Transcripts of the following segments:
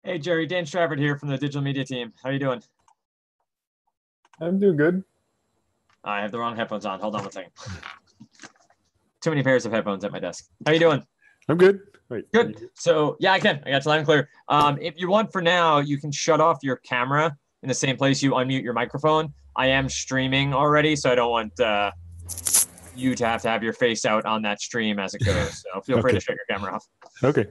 Hey, Jerry, Dan Stravard here from the digital media team. How you doing? I'm doing good. I have the wrong headphones on. Hold on one second. Too many pairs of headphones at my desk. How you doing? I'm good. Wait. Good. So yeah, I can. I got you loud and clear. If you want for now, you can shut off your camera in the same place you unmute your microphone. I am streaming already, so I don't want you to have your face out on that stream as it goes. So feel free to shut your camera off. Okay.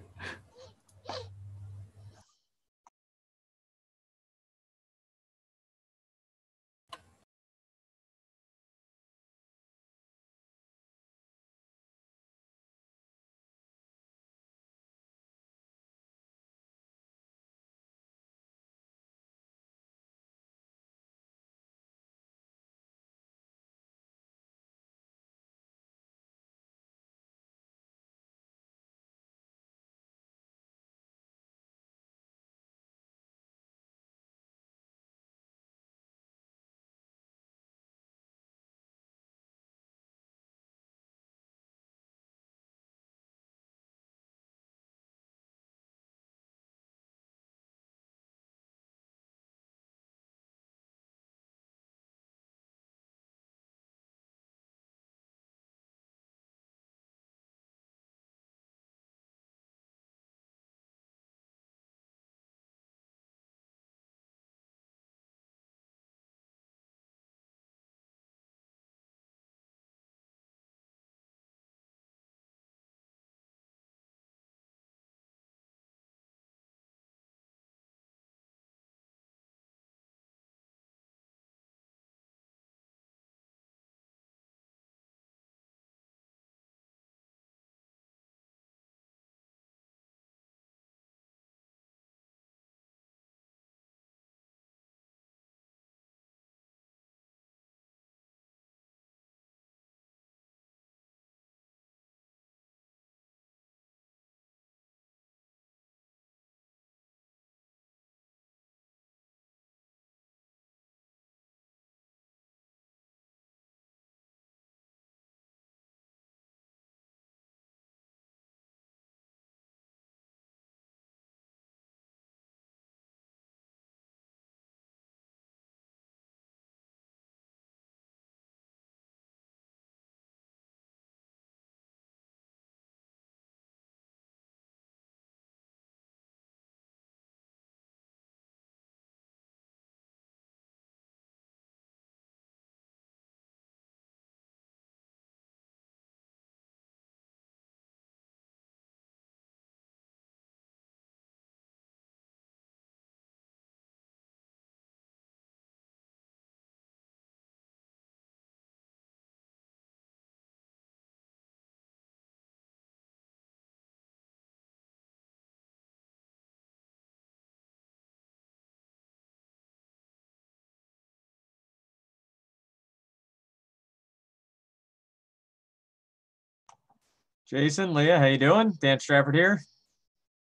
Jason, Leah, how you doing? Dan Stravard here.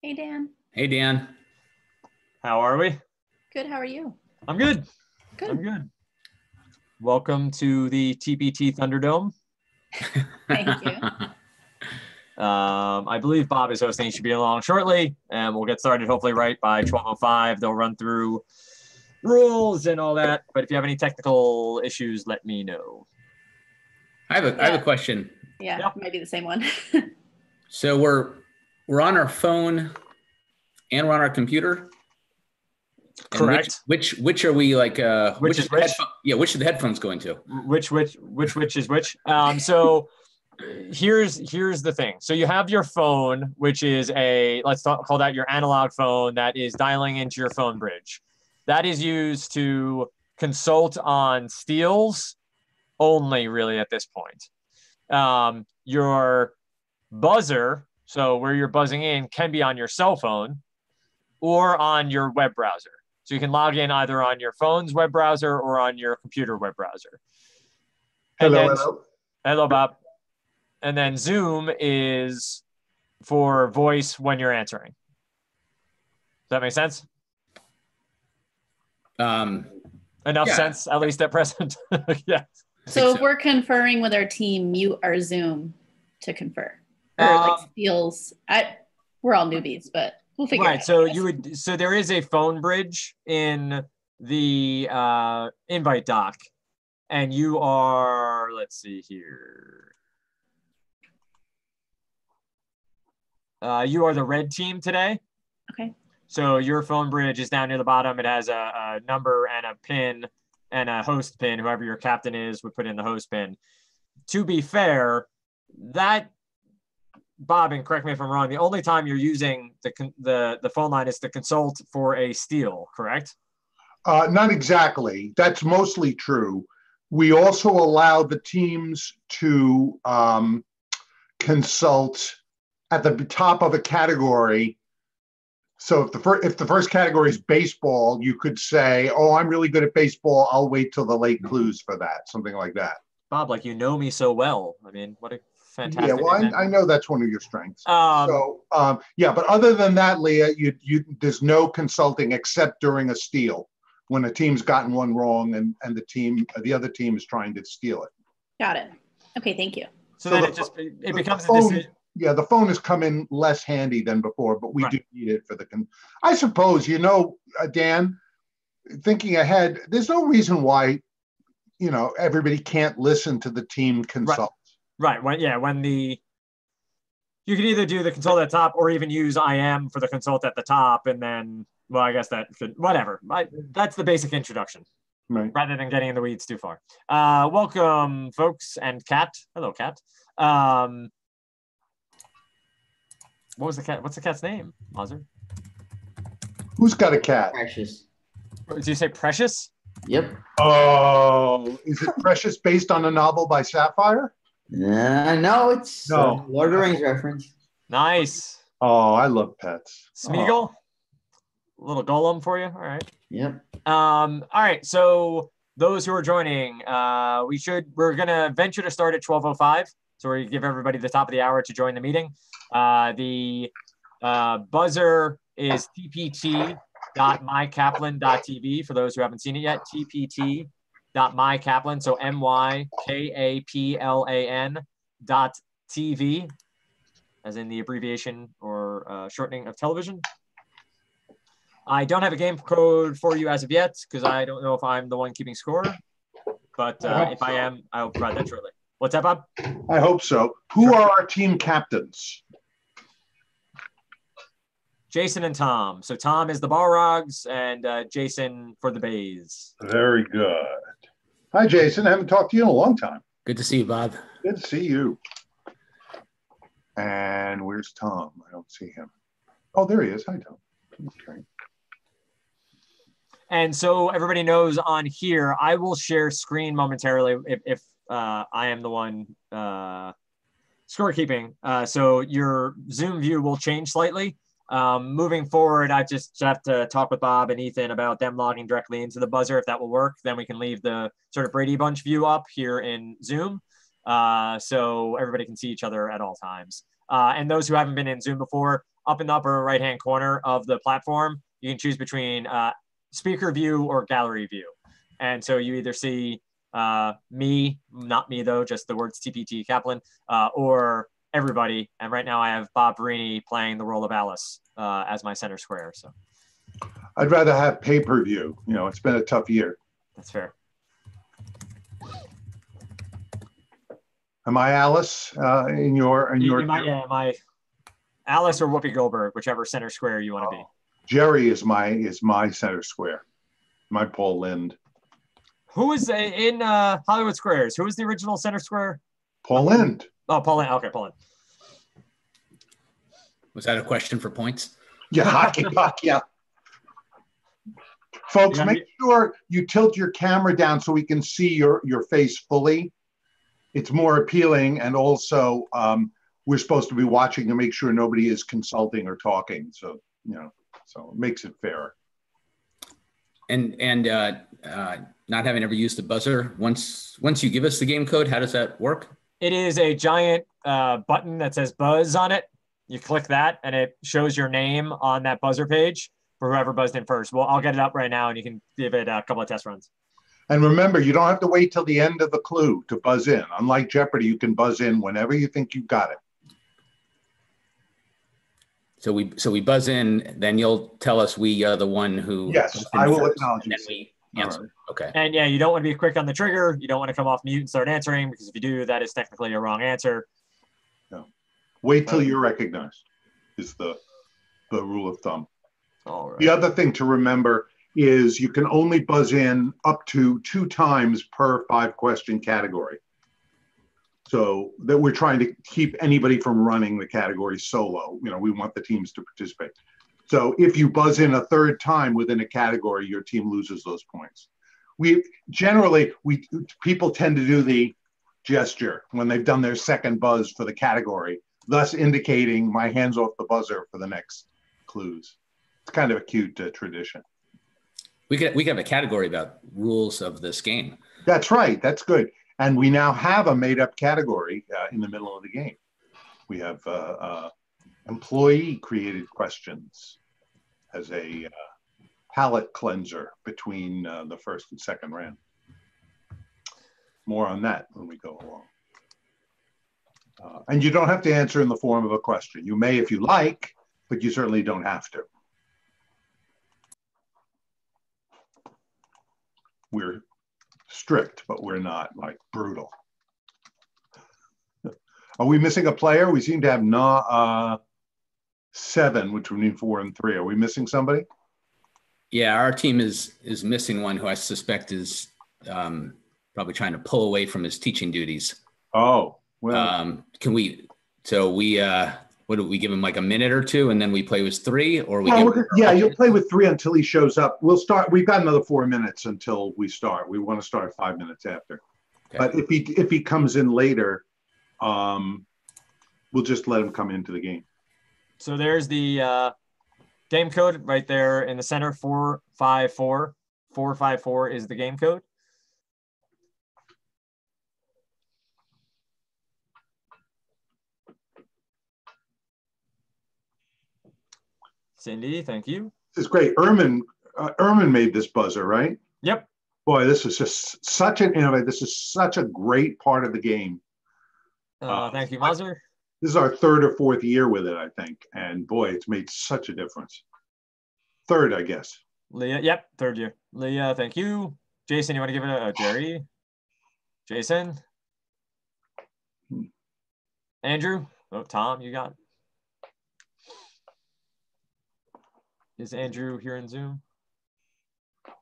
Hey, Dan. Hey, Dan. How are we? Good. How are you? I'm good. Good. I'm good. Welcome to the TPT Thunderdome. Thank you. I believe Bob is hosting. He should be along shortly, and we'll get started hopefully right by 12:05. They'll run through rules and all that. But if you have any technical issues, let me know. I have a question. Yeah, might be the same one. So we're on our phone and we're on our computer. Correct. Which are we like? Which is which? Which are the headphones going to? Which is which? So here's the thing. So you have your phone, which is call that your analog phone that is dialing into your phone bridge. That is used to consult on steals only, really, at this point. Your buzzer, so where you're buzzing in, can be on your cell phone or on your web browser. So you can log in either on your phone's web browser or on your computer web browser. Hello, Bob. And then Zoom is for voice when you're answering. Does that make sense? Enough sense, at least at present. Yes. So if we're conferring with our team, mute our Zoom to confer. Or like steals. We're all newbies, but We'll figure Right. it out. So you would. So there is a phone bridge in the invite doc, and you are. Let's see here. You are the red team today. Okay. So your phone bridge is down near the bottom. It has a number and a pin and a host pin. Whoever your captain is would put in the host pin. To be fair, that Bob, and correct me if I'm wrong, the only time you're using the phone line is to consult for a steal, correct? Not exactly. That's mostly true. We also allow the teams to consult at the top of a category. So if the first category is baseball, you could say, "Oh, I'm really good at baseball. I'll wait till the late clues for that," something like that. Bob, like you know me so well. I mean, what a fantastic. Yeah, well, I know that's one of your strengths. Um, Yeah, but other than that, Leah, there's no consulting except during a steal when a team's gotten one wrong and the other team is trying to steal it. Got it. Okay, thank you. So then it becomes a phone, decision. Yeah, the phone has come in less handy than before, but we Right. do need it for I suppose, Dan, thinking ahead, there's no reason why, everybody can't listen to the team consult. Right. When you can either do the consult at the top or even use IM for the consult at the top, and then, well, I guess that could, whatever. That's the basic introduction, Right. rather than getting in the weeds too far. Welcome, folks, and Kat. Hello, Kat. What was the cat? What's the cat's name, Mazur? Who's got a cat? Precious. Did you say Precious? Yep. Oh, is it Precious based on a novel by Sapphire? No, it's No. Lord of the Rings reference. Nice. Oh, I love pets. Smeagol? Little golem for you. All right. Yep. All right. So those who are joining, we're gonna venture to start at 12:05. So we give everybody the top of the hour to join the meeting. The buzzer is tpt.mykaplan.tv for those who haven't seen it yet. tpt.mykaplan, so MYKAPLAN.TV, as in the abbreviation or shortening of television. I don't have a game code for you as of yet because I don't know if I'm the one keeping score, but if I am, I'll provide that shortly. What's that, Bob? I hope so. Who are our team captains? Jason and Tom. So Tom is the Balrogs and Jason for the Bays. Very good. Hi, Jason. I haven't talked to you in a long time. Good to see you, Bob. Good to see you. And where's Tom? I don't see him. Oh, there he is. Hi, Tom. Okay. And so everybody knows on here, I will share screen momentarily if I am the one scorekeeping. So your Zoom view will change slightly. Moving forward, I just have to talk with Bob and Ethan about them logging directly into the buzzer. If that will work, then we can leave the sort of Brady Bunch view up here in Zoom. So everybody can see each other at all times. And those who haven't been in Zoom before, up in the upper right-hand corner of the platform, you can choose between speaker view or gallery view. And so you either see me, not me though, just the words TPT Kaplan, or everybody. And right now I have Bob Verini playing the role of Alice as my center square. So I'd rather have pay-per-view. It's been a tough year. that's fair. Am I Alice in your? My Alice or Whoopi Goldberg, whichever center square you want to be. Jerry is my center square. My Paul Lind. Who is in Hollywood Squares? Who is the original center square? Paul Lind. Oh, Paul Lind. Okay, Paul Lind. Was that a question for points? Yeah, hockey puck. Yeah. Folks, make sure you tilt your camera down so we can see your face fully. It's more appealing, and also we're supposed to be watching to make sure nobody is consulting or talking. So so it makes it fairer. And not having ever used the buzzer, once you give us the game code, how does that work? It is a giant button that says buzz on it. You click that and it shows your name on that buzzer page for whoever buzzed in first. Well, I'll get it up right now and you can give it a couple of test runs. And remember, you don't have to wait till the end of the clue to buzz in. Unlike Jeopardy, you can buzz in whenever you think you've got it. So we buzz in, then you'll tell us we are the one who. Yes, I will acknowledge and then you. we answer. Okay. And yeah, you don't want to be quick on the trigger. You don't want to come off mute and start answering, because if you do, that is technically a wrong answer. No. Wait till you're recognized is the rule of thumb. All right. The other thing to remember is you can only buzz in up to 2 times per 5-question category. So that we're trying to keep anybody from running the category solo. You know, we want the teams to participate. So if you buzz in a 3rd time within a category, your team loses those points. People tend to do the gesture when they've done their 2nd buzz for the category, thus indicating my hands off the buzzer for the next clues. It's kind of a cute tradition. We could have a category about rules of this game. That's right. That's good. And we now have a made-up category in the middle of the game. We have employee-created questions as a palate cleanser between the 1st and 2nd round. More on that when we go along. And you don't have to answer in the form of a question. You may if you like, but you certainly don't have to. We're strict, but we're not like brutal. Are we missing a player? We seem to have 7, which would mean 4 and 3. Are we missing somebody? Yeah, our team is missing one who I suspect is probably trying to pull away from his teaching duties. Oh, well. What do we give him, like a minute or 2, and then we play with 3, or you'll play with 3 until he shows up. We'll start. We've got another 4 minutes until we start. We want to start 5 minutes after. Okay. But if he comes in later, we'll just let him come into the game. So there's the game code right there in the center. 454. 454 is the game code. Cindy, thank you. This is great. Ermin made this buzzer, right? Yep. Boy, this is just such an innovative. This is such a great part of the game. Thank you, Mazur. This is our 3rd or 4th year with it, I think. And boy, it's made such a difference. 3rd, I guess. Leah, yep, 3rd year. Leah, thank you. Jason, you want to give it a Jerry? Jason? Andrew? Oh, Tom, you got it. Is Andrew here in Zoom?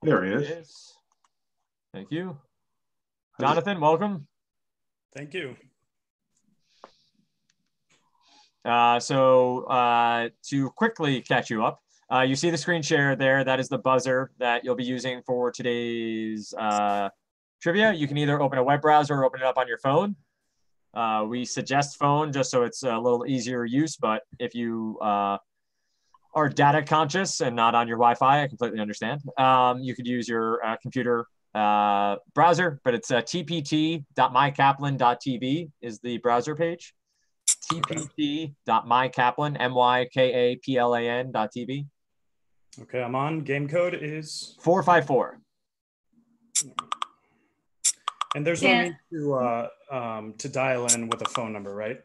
There he is. Thank you. Jonathan, welcome. Thank you. To quickly catch you up, you see the screen share there. That is the buzzer that you'll be using for today's trivia. You can either open a web browser or open it up on your phone. We suggest phone just so it's a little easier use, but if you are data conscious and not on your Wi-Fi, I completely understand. You could use your computer browser, but it's tpt.mykaplan.tv is the browser page. tpt.mykaplan, mykaplan.tv. Okay, I'm on. Game code is 454. And there's no need to dial in with a phone number, right?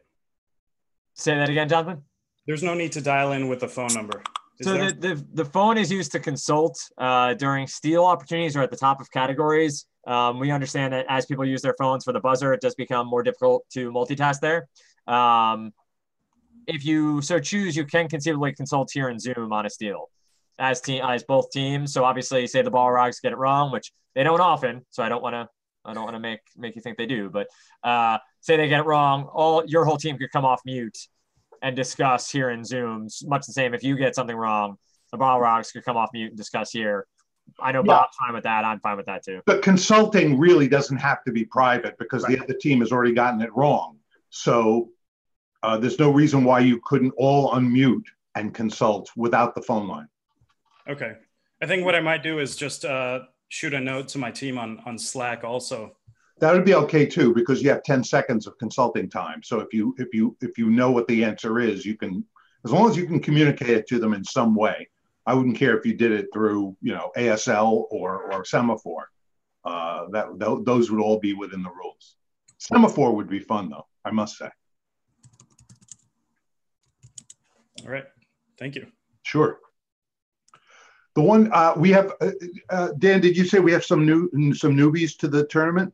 Say that again, Jonathan. There's no need to dial in with a phone number. The phone is used to consult during steal opportunities or at the top of categories. We understand that as people use their phones for the buzzer, it does become more difficult to multitask there. If you so choose, you can conceivably consult here in Zoom on a steal as both teams. So obviously, say the Balrogs get it wrong, which they don't often. So I don't want to make you think they do. But say they get it wrong, your whole team could come off mute and discuss here in Zoom. Much the same. If you get something wrong, the Balrogs could come off mute and discuss here. I know Bob's fine with that. I'm fine with that too. But consulting really doesn't have to be private because the other team has already gotten it wrong. So there's no reason why you couldn't all unmute and consult without the phone line. Okay. I think what I might do is just shoot a note to my team on Slack also. That would be okay too, because you have 10 seconds of consulting time. So if you know what the answer is, you can, as long as you can communicate it to them in some way. I wouldn't care if you did it through, ASL or semaphore. Those would all be within the rules. Semaphore would be fun though, I must say. All right. Thank you. Sure. The one we have, Dan, did you say we have some newbies to the tournament?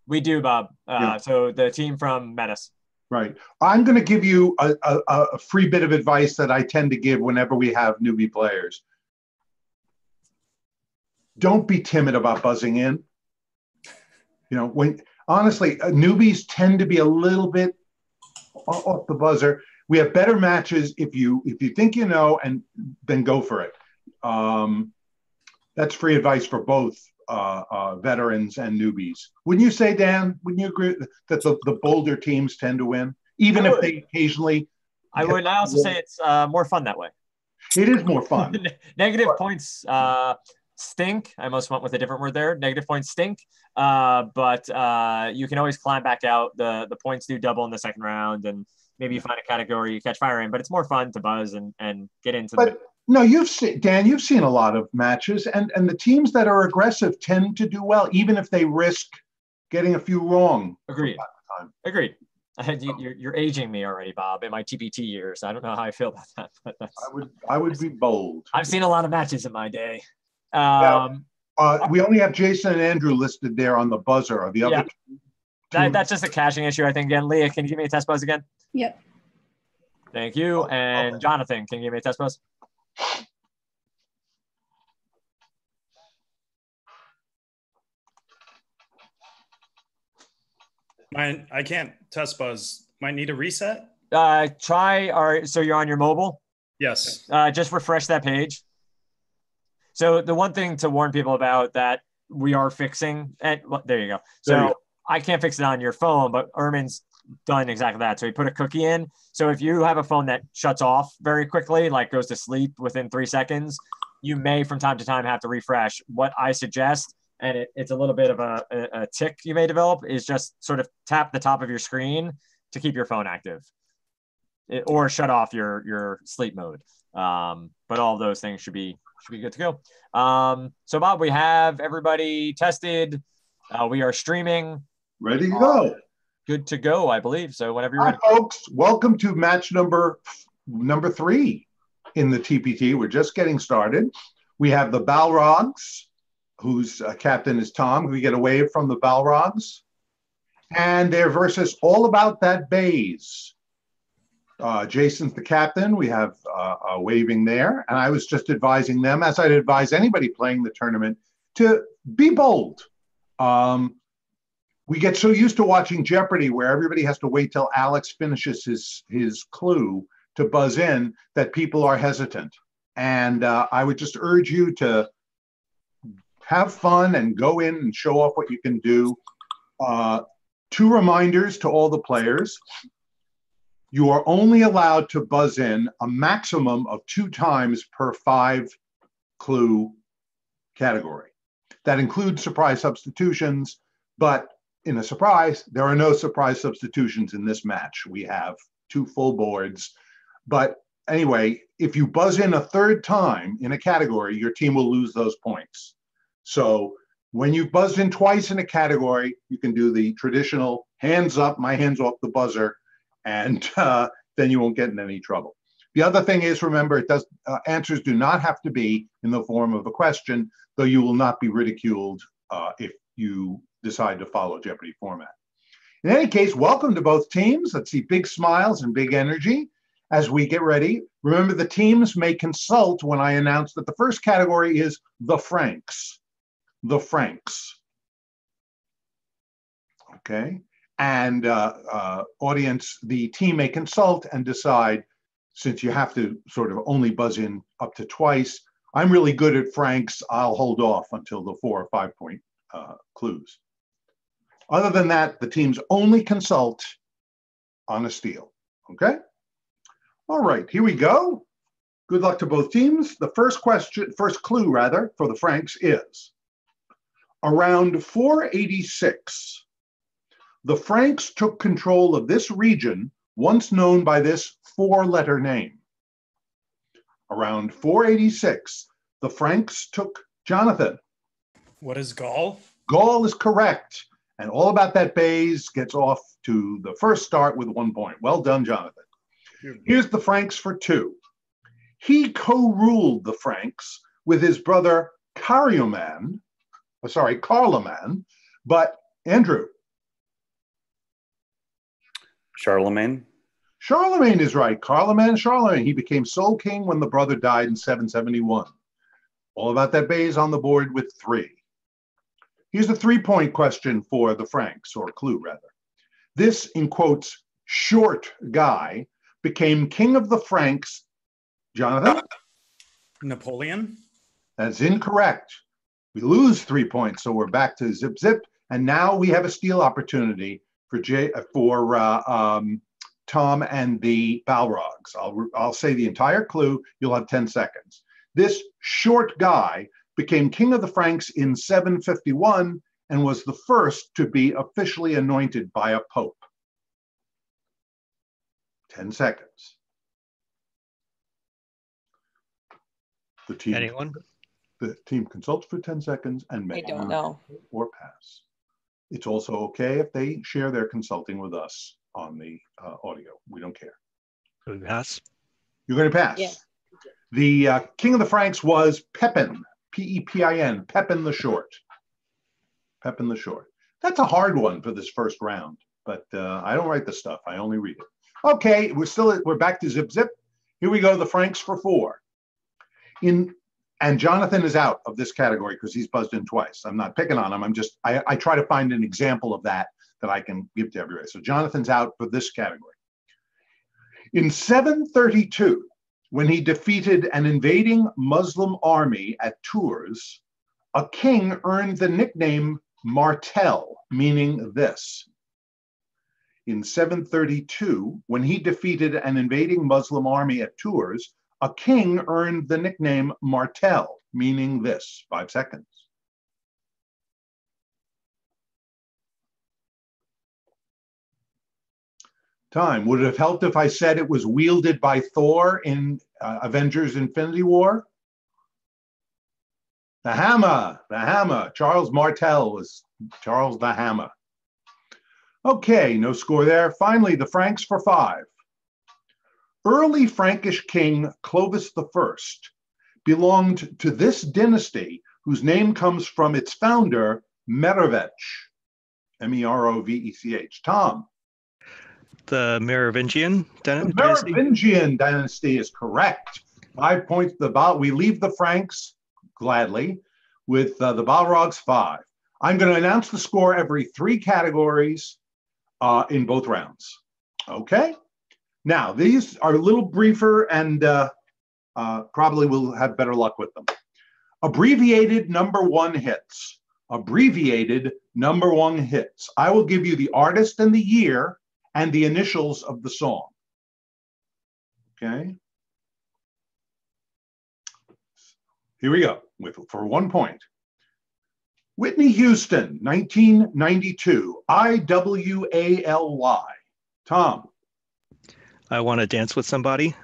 We do, Bob. Yeah. So the team from Metis. Right. I'm going to give you a free bit of advice that I tend to give whenever we have newbie players. Don't be timid about buzzing in. You know, when honestly, newbies tend to be a little bit off the buzzer. We have better matches if you think you know, and then go for it. That's free advice for both veterans and newbies. Wouldn't you say, Dan? Wouldn't you agree that the bolder teams tend to win, even if they occasionally? I would. I also say it's more fun that way. It is more fun. Negative points stink. I almost went with a different word there. Negative points stink. But you can always climb back out. The points do double in the second round, and maybe you find a category you catch fire in. But it's more fun to buzz and get into. No, you've seen, Dan, you've seen a lot of matches, and the teams that are aggressive tend to do well, even if they risk getting a few wrong. Agreed. Agreed. You're aging me already, Bob, in my TPT years. I don't know how I feel about that, but I would be bold. I've seen a lot of matches in my day. We only have Jason and Andrew listed there on the buzzer. Are the other that's just a caching issue, I think. Again, Leah, can you give me a test buzz again? Yep. Thank you. And okay. Jonathan, can you give me a test buzz? I can't test buzz. Might need a reset. So you're on your mobile? Yes. Just refresh that page. So the one thing to warn people about that we are fixing, and well, there you go. So I can't fix it on your phone, but Ermin's done exactly that. So he put a cookie in. So if you have a phone that shuts off very quickly, like goes to sleep within 3 seconds, you may from time to time have to refresh. What I suggest, and it's a little bit of a tick you may develop, is just sort of tap the top of your screen to keep your phone active, or shut off your sleep mode. But all of those things should be good to go. So Bob, we have everybody tested. We are streaming. Ready to go. Good to go, I believe. So whenever you're Hi, ready. folks. Welcome to match number 3 in the TPT. We're just getting started. We have the Balrogs, whose captain is Tom. Can we get a wave from the Balrogs? And they're versus All About That Bays. Jason's the captain. We have a waving there. And I was just advising them, as I'd advise anybody playing the tournament, to be bold. We get so used to watching Jeopardy where everybody has to wait till Alex finishes his clue to buzz in that people are hesitant. And I would just urge you to have fun and go in and show off what you can do. 2 reminders to all the players. You are only allowed to buzz in a maximum of 2 times per 5 clue category. That includes surprise substitutions, but in a surprise, there are no surprise substitutions in this match. We have 2 full boards. But anyway, if you buzz in a 3rd time in a category, your team will lose those points. So when you buzz in twice in a category, you can do the traditional hands up, my hands off the buzzer, and then you won't get in any trouble. The other thing is, remember, answers do not have to be in the form of a question, though you will not be ridiculed if you decide to follow Jeopardy format. In any case, welcome to both teams. Let's see big smiles and big energy as we get ready. Remember, the teams may consult when I announce that the first category is the Franks. The Franks. Okay. And audience, the team may consult and decide, since you have to sort of only buzz in up to twice, I'm really good at Franks, I'll hold off until the 4 or 5 point clues. Other than that, the teams only consult on a steal, okay? All right, here we go. Good luck to both teams. The first clue rather, for the Franks is, around 486, the Franks took control of this region once known by this 4-letter name. Around 486, the Franks took, Jonathan. What is Gaul? Gaul is correct. And All About That Bays gets off to the first start with 1 point. Well done, Jonathan. Here's the Franks for 2. He co-ruled the Franks with his brother Carloman, but Andrew. Charlemagne. Charlemagne is right. Charlemagne. He became sole king when the brother died in 771. All about that bay is on the board with 3. Here's a 3-point question for the Franks, or clue rather. This, in quotes, short guy became king of the Franks. Jonathan? Napoleon. That's incorrect. We lose 3 points, so we're back to zip zip, and now we have a steal opportunity for Tom and the Balrogs. I'll say the entire clue. You'll have 10 seconds. This short guy became king of the Franks in 751 and was the first to be officially anointed by a pope. 10 seconds. Anyone? The team consults for 10 seconds and I may don't know. or pass. It's also okay if they share their consulting with us on the audio. We don't care. Do we pass? You're going to pass. Yeah. The king of the Franks was Pepin, P-E-P-I-N, Pepin the Short. Pepin the Short. That's a hard one for this first round, but I don't write the stuff. I only read it. Okay, we're back to zip zip. Here we go. The Franks for 4. And Jonathan is out of this category because he's buzzed in twice. I'm not picking on him. I try to find an example of that I can give to everybody. So Jonathan's out for this category. In 732, when he defeated an invading Muslim army at Tours, a king earned the nickname Martel, meaning this. In 732, when he defeated an invading Muslim army at Tours, a king earned the nickname Martel, meaning this. 5 seconds. Time. Would it have helped if I said it was wielded by Thor in Avengers Infinity War? The hammer. Charles Martel was Charles the Hammer. Okay, no score there. Finally, the Franks for 5. Early Frankish king Clovis I belonged to this dynasty whose name comes from its founder, Merovech, M-E-R-O-V-E-C-H. Tom. The Merovingian dynasty? The Merovingian dynasty is correct. 5 points. We leave the Franks gladly with the Balrogs 5. I'm going to announce the score every 3 categories in both rounds. Okay? Now, these are a little briefer and probably we'll have better luck with them. Abbreviated number 1 hits. Abbreviated number 1 hits. I will give you the artist and the year and the initials of the song. Okay? Here we go for 1 point. Whitney Houston, 1992, I-W-A-L-Y. Tom. I Want to Dance with Somebody.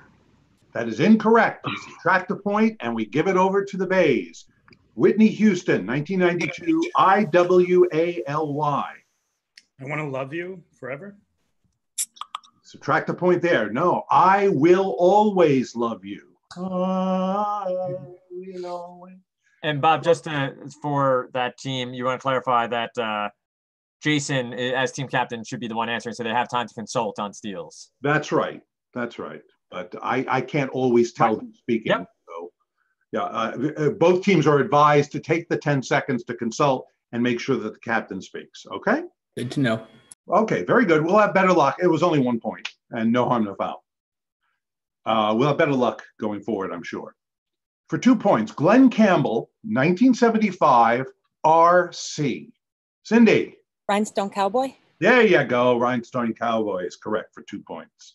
That is incorrect. We subtract a point and we give it over to the Bays. Whitney Houston, 1992, I-W-A-L-Y. I Want to Love You Forever. Subtract a point there. No, I Will Always Love You. And Bob, just for that team, you want to clarify that Jason, as team captain, should be the one answering, so they have time to consult on steals. That's right. But I can't always tell who's speaking. Yep. So, yeah, both teams are advised to take the 10 seconds to consult and make sure that the captain speaks. Okay? Good to know. Okay, very good. We'll have better luck. It was only 1 point and no harm, no foul. We'll have better luck going forward, I'm sure. For 2 points, Glenn Campbell, 1975, RC. Cindy. Rhinestone Cowboy. There you go. Rhinestone Cowboy is correct for 2 points.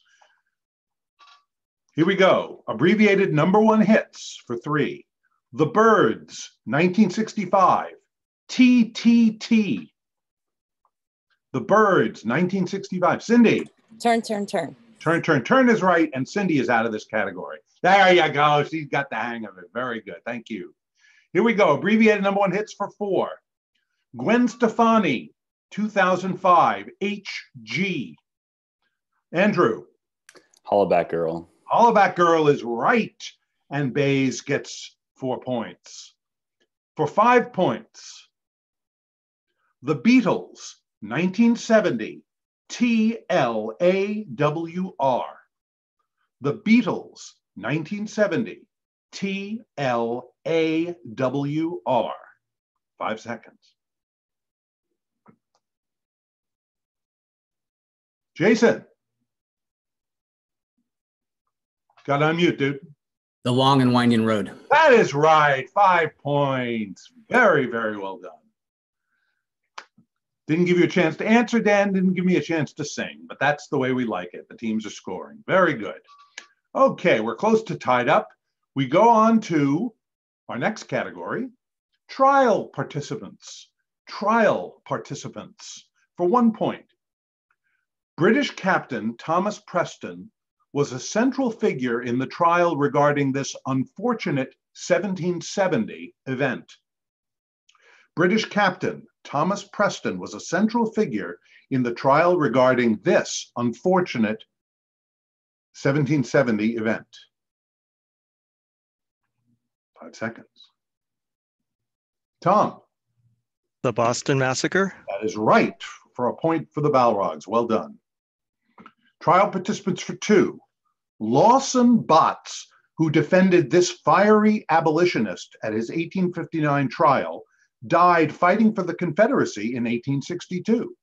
Here we go. Abbreviated number 1 hits for 3. The Byrds, 1965, TTT. The Byrds, 1965. Cindy. Turn. Turn is right, and Cindy is out of this category. There you go. She's got the hang of it. Very good. Thank you. Here we go. Abbreviated number 1 hits for 4. Gwen Stefani, 2005, HG. Andrew. Hollaback Girl. Hollaback Girl is right. and Bays gets 4 points. For 5 points, The Beatles, 1970, TLAWR. The Beatles, 1970, TLAWR. 5 seconds. Jason. Got to unmute, dude. The Long and Winding Road. That is right. 5 points. Very, very well done. Didn't give you a chance to answer, Dan. Didn't give me a chance to sing, but that's the way we like it. The teams are scoring. Very good. Okay, we're close to tied up. We go on to our next category, trial participants. Trial participants for 1 point. British Captain Thomas Preston was a central figure in the trial regarding this unfortunate 1770 event. British Captain Thomas Preston was a central figure in the trial regarding this unfortunate 1770 event. 5 seconds. Tom. The Boston Massacre. That is right, for a point for the Balrogs. Well done. Trial participants for 2. Lawson Botts, who defended this fiery abolitionist at his 1859 trial, died fighting for the Confederacy in 1862.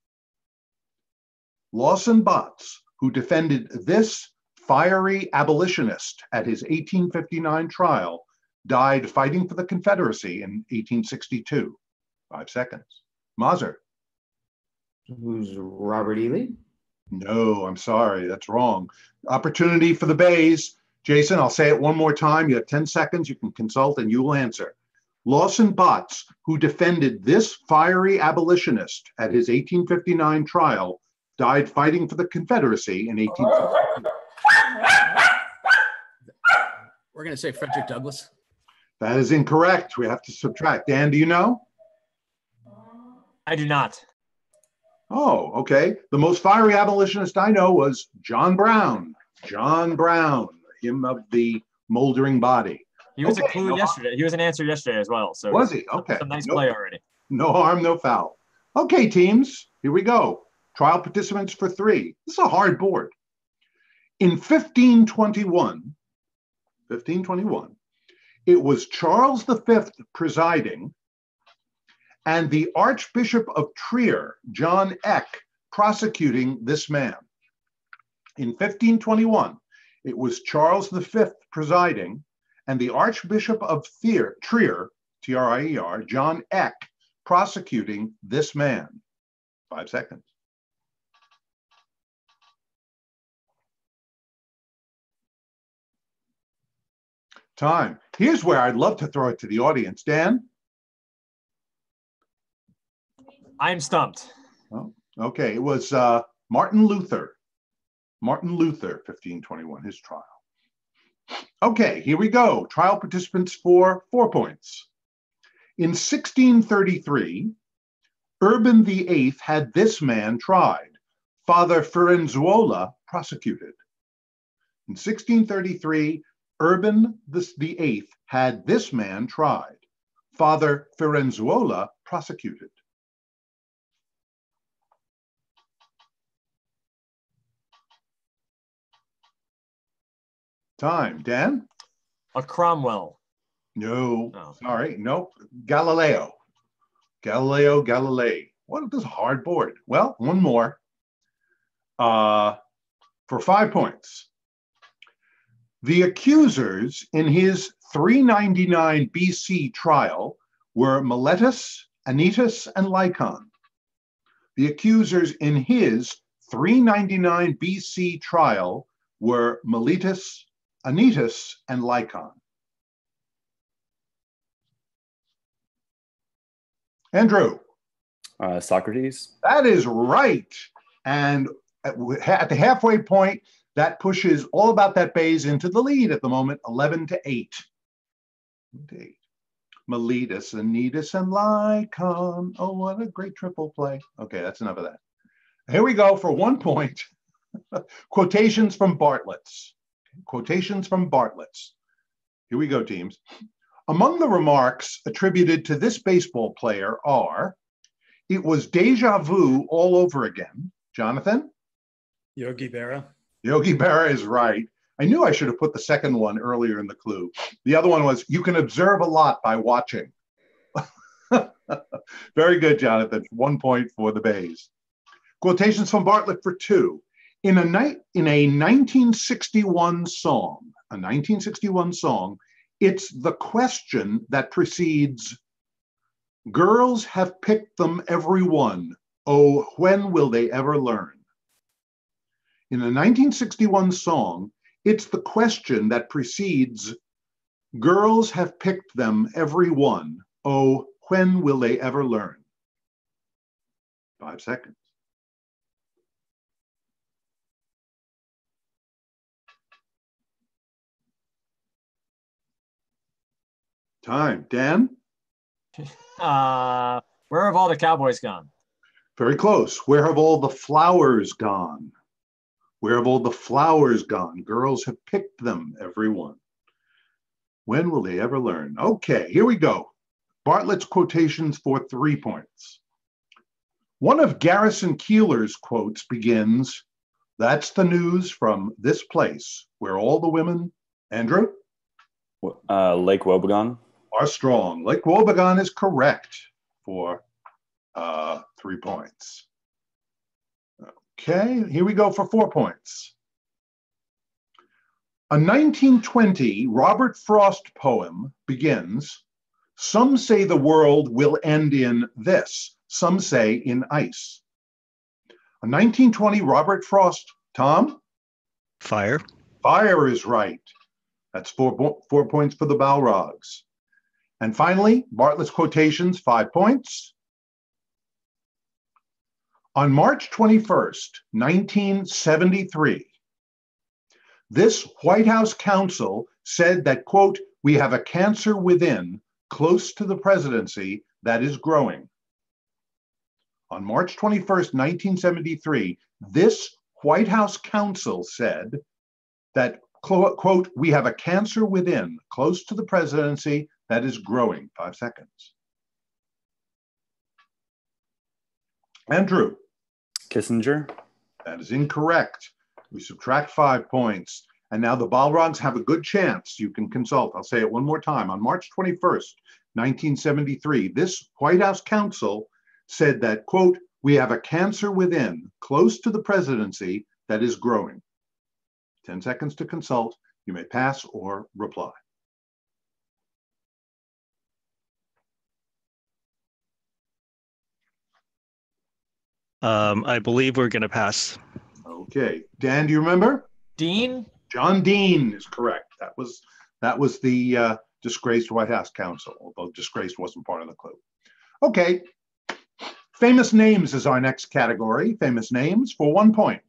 Lawson Botts, who defended this fiery abolitionist at his 1859 trial, died fighting for the Confederacy in 1862. 5 seconds. Mazur. Who's Robert E. Lee? No, I'm sorry, that's wrong. Opportunity for the Bays. Jason, I'll say it one more time. You have 10 seconds. You can consult and you will answer. Lawson Botts, who defended this fiery abolitionist at his 1859 trial, died fighting for the Confederacy in 1862. We're going to say Frederick Douglass. That is incorrect. We have to subtract. Dan, do you know? I do not. Oh, okay. The most fiery abolitionist I know was John Brown. John Brown, him of the moldering body. He was Okay, a clue yesterday. He was an answer yesterday as well. So was he? Okay. Some nice play already. No harm, no foul. Okay, teams, here we go. Trial participants for 3. This is a hard board. In 1521, it was Charles V presiding and the Archbishop of Trier, John Eck, prosecuting this man. In 1521, it was Charles V presiding and the Archbishop of Trier, T-R-I-E-R, John Eck, prosecuting this man. 5 seconds. Time. Here's where I'd love to throw it to the audience. Dan? I'm stumped. Oh, okay, it was Martin Luther. Martin Luther, 1521, his trial. Okay, here we go. Trial participants for 4 points. In 1633, Urban VIII had this man tried. Father Firenzuola prosecuted. In 1633, Urban VIII had this man tried. Father Firenzuola prosecuted. Time. Dan? A Cromwell. No. Oh. Sorry. Nope. Galileo. Galileo Galilei. What is this hard board? Well, one more. For 5 points. The accusers in his 399 BC trial were Miletus, Anytus, and Lycon. The accusers in his 399 BC trial were Miletus, Anytus, and Lycon. Andrew. Socrates. That is right. And at the halfway point, that pushes All About That Bays into the lead at the moment, 11-8. Miletus, Anytus, and Lycon. Oh, what a great triple play. Okay, that's enough of that. Here we go for 1 point. Quotations from Bartlett's. Quotations from Bartlett's. Here we go, teams. Among the remarks attributed to this baseball player are, it was deja vu all over again. Jonathan? Yogi Berra. Yogi Berra is right. I knew I should have put the second one earlier in the clue. The other one was, you can observe a lot by watching. Very good, Jonathan. 1 point for the Bays. Quotations from Bartlett for 2. In a 1961 song, it's the question that precedes, girls have picked them every one. Oh, when will they ever learn? In a 1961 song, it's the question that precedes, girls have picked them every one. Oh, when will they ever learn? 5 seconds. Time. Dan? Where have all the cowboys gone? Very close. Where have all the flowers gone? Where have all the flowers gone? Girls have picked them, every one. When will they ever learn? Okay, here we go. Bartlett's quotations for 3 points. One of Garrison Keillor's quotes begins, that's the news from this place where all the women, Andrew? Lake Wobegon. Are strong. Lake Wobegon is correct for 3 points. Okay, here we go for 4 points. A 1920 Robert Frost poem begins, some say the world will end in this, some say in ice. A 1920 Robert Frost, Tom? Fire. Fire is right. That's 4 points for the Balrogs. And finally, Bartlett's quotations, 5 points. On March 21st, 1973, this White House counsel said that, quote, we have a cancer within, close to the presidency, that is growing. On March 21st, 1973, this White House counsel said that, quote, we have a cancer within, close to the presidency, that is growing. 5 seconds. Andrew? Kissinger. That is incorrect. We subtract 5 points. And now the Balrogs have a good chance. You can consult. I'll say it one more time. On March 21st, 1973, this White House counsel said that, quote, we have a cancer within, close to the presidency, that is growing. 10 seconds to consult. You may pass or reply. I believe we're going to pass. Okay. Dan, do you remember? Dean? John Dean is correct. That was the disgraced White House counsel, although disgraced wasn't part of the clue. Okay. Famous names is our next category. Famous names for 1 point.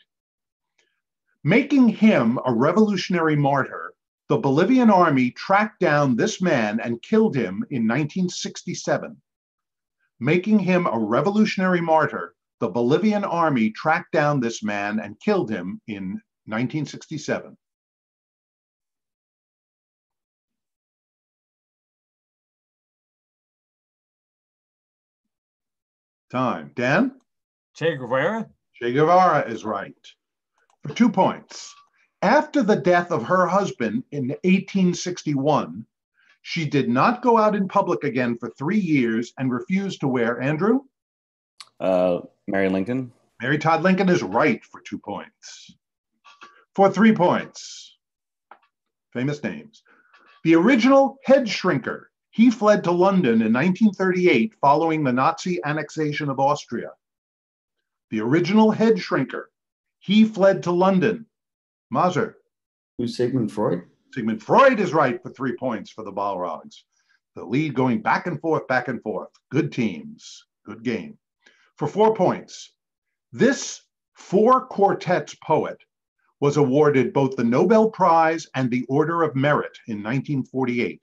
Making him a revolutionary martyr, the Bolivian army tracked down this man and killed him in 1967. Making him a revolutionary martyr, the Bolivian army tracked down this man and killed him in 1967. Time. Dan? Che Guevara? Che Guevara is right. For 2 points. After the death of her husband in 1861, she did not go out in public again for 3 years and refused to wear, Andrew? Mary Lincoln. Mary Todd Lincoln is right for 2 points. For 3 points. Famous names. The original head shrinker. He fled to London in 1938 following the Nazi annexation of Austria. The original head shrinker. He fled to London. Mazur. Who's Sigmund Freud? Sigmund Freud is right for 3 points for the Balrogs. The lead going back and forth, back and forth. Good teams. Good game. For 4 points. This 4 quartets poet was awarded both the Nobel Prize and the Order of Merit in 1948.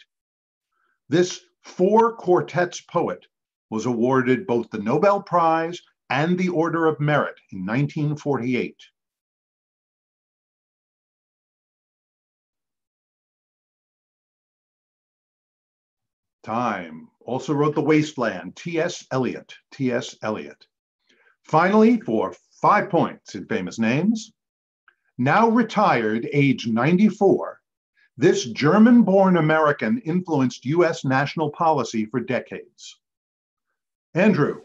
This 4 quartets poet was awarded both the Nobel Prize and the Order of Merit in 1948. Time. Also wrote The Wasteland, T.S. Eliot. T.S. Eliot. Finally, for 5 points in famous names, now retired, age 94, this German-born American influenced U.S. national policy for decades. Andrew.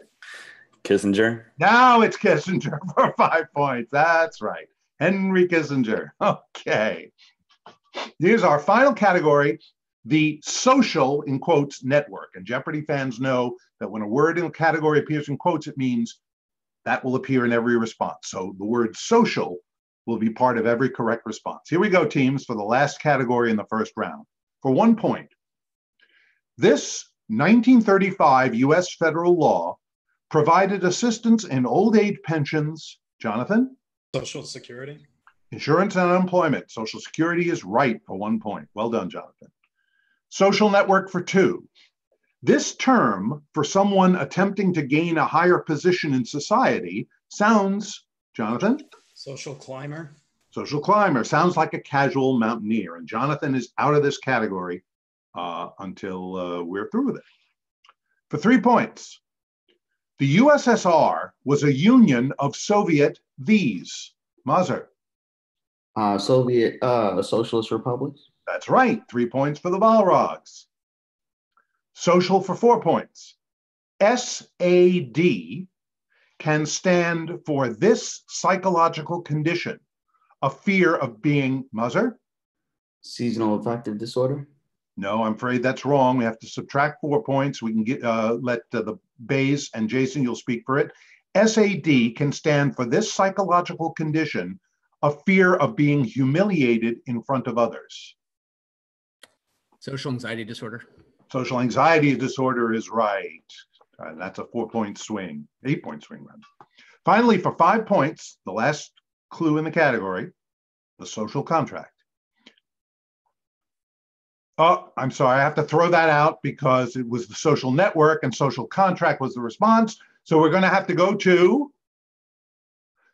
Kissinger. Now it's Kissinger for 5 points. That's right. Henry Kissinger. Okay. Here's our final category, the social, in quotes, network. And Jeopardy fans know that when a word in a category appears in quotes, it means that will appear in every response. So the word social will be part of every correct response. Here we go, teams, for the last category in the first round. For 1 point, this 1935 US federal law provided assistance in old age pensions. Jonathan? Social Security. Insurance and unemployment. Social Security is right for 1 point. Well done, Jonathan. Social network for 2. This term for someone attempting to gain a higher position in society sounds, Jonathan? Social climber. Social climber sounds like a casual mountaineer, and Jonathan is out of this category until we're through with it. For 3 points, the USSR was a union of Soviet these. Mazur. Soviet Socialist Republics. That's right. 3 points for the Balrogs. Social for 4 points. SAD can stand for this psychological condition, a fear of being Mazur. Seasonal affective disorder. No, I'm afraid that's wrong. We have to subtract 4 points. We can get let the Bays and Jason, you'll speak for it. SAD can stand for this psychological condition, a fear of being humiliated in front of others. Social anxiety disorder. Social anxiety disorder is right. That's a 4-point swing, 8-point swing, rather. Finally, for 5 points, the last clue in the category, the social contract. Oh, I'm sorry, I have to throw that out because it was the social network and social contract was the response. So we're going to have to go to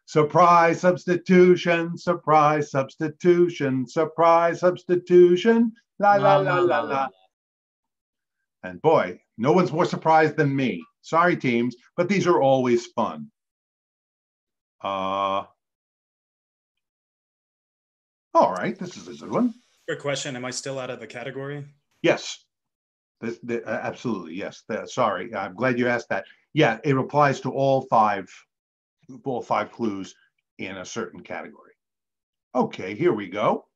surprise substitution, surprise substitution, surprise substitution, la la la la la. And boy, no one's more surprised than me. Sorry, teams, but these are always fun. All right, this is a good one. Quick question. Am I still out of the category? Yes, absolutely, yes. Sorry, I'm glad you asked that. Yeah, it applies to all five clues in a certain category. Okay, here we go.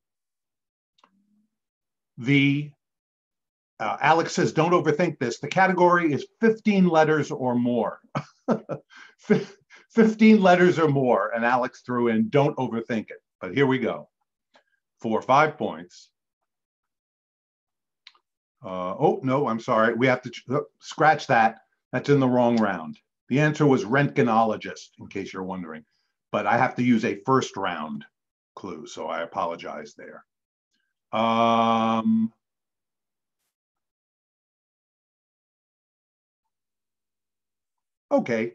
Alex says, don't overthink this. The category is 15 letters or more. 15 letters or more, and Alex threw in, don't overthink it. But here we go. For 5 points. Oh, no, I'm sorry. We have to scratch that. That's in the wrong round. The answer was rentgenologist, in case you're wondering. But I have to use a first round clue, so I apologize there. Okay,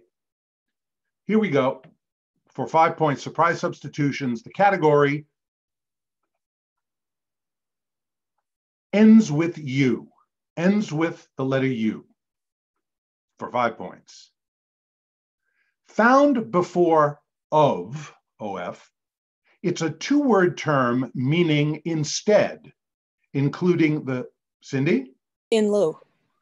here we go. For 5 points, surprise substitutions. The category ends with U, ends with the letter U. For 5 points. Found before of, OF, it's a 2-word term meaning instead, including the, Cindy? In lieu.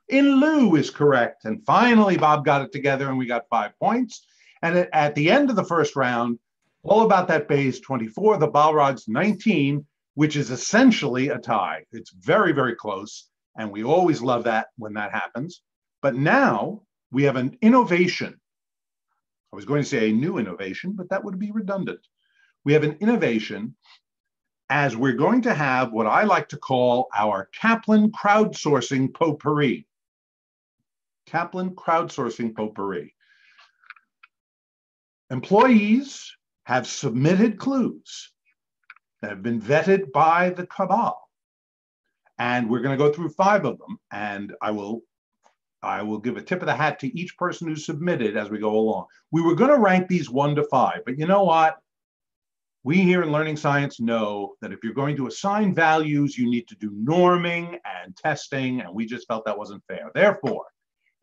In lieu is correct. And finally, Bob got it together and we got 5 points. And at the end of the first round, All About That Bass 24, the Balrogs 19, which is essentially a tie. It's very, very close. And we always love that when that happens. But now we have an innovation. I was going to say a new innovation, but that would be redundant. We have an innovation as we're going to have what I like to call our Kaplan crowdsourcing potpourri. Kaplan crowdsourcing potpourri. Employees have submitted clues that have been vetted by the cabal. And we're going to go through 5 of them. And I will give a tip of the hat to each person who submitted as we go along. We were going to rank these 1 to 5, but you know what? We here in Learning Science know that if you're going to assign values, you need to do norming and testing, and we just felt that wasn't fair. Therefore,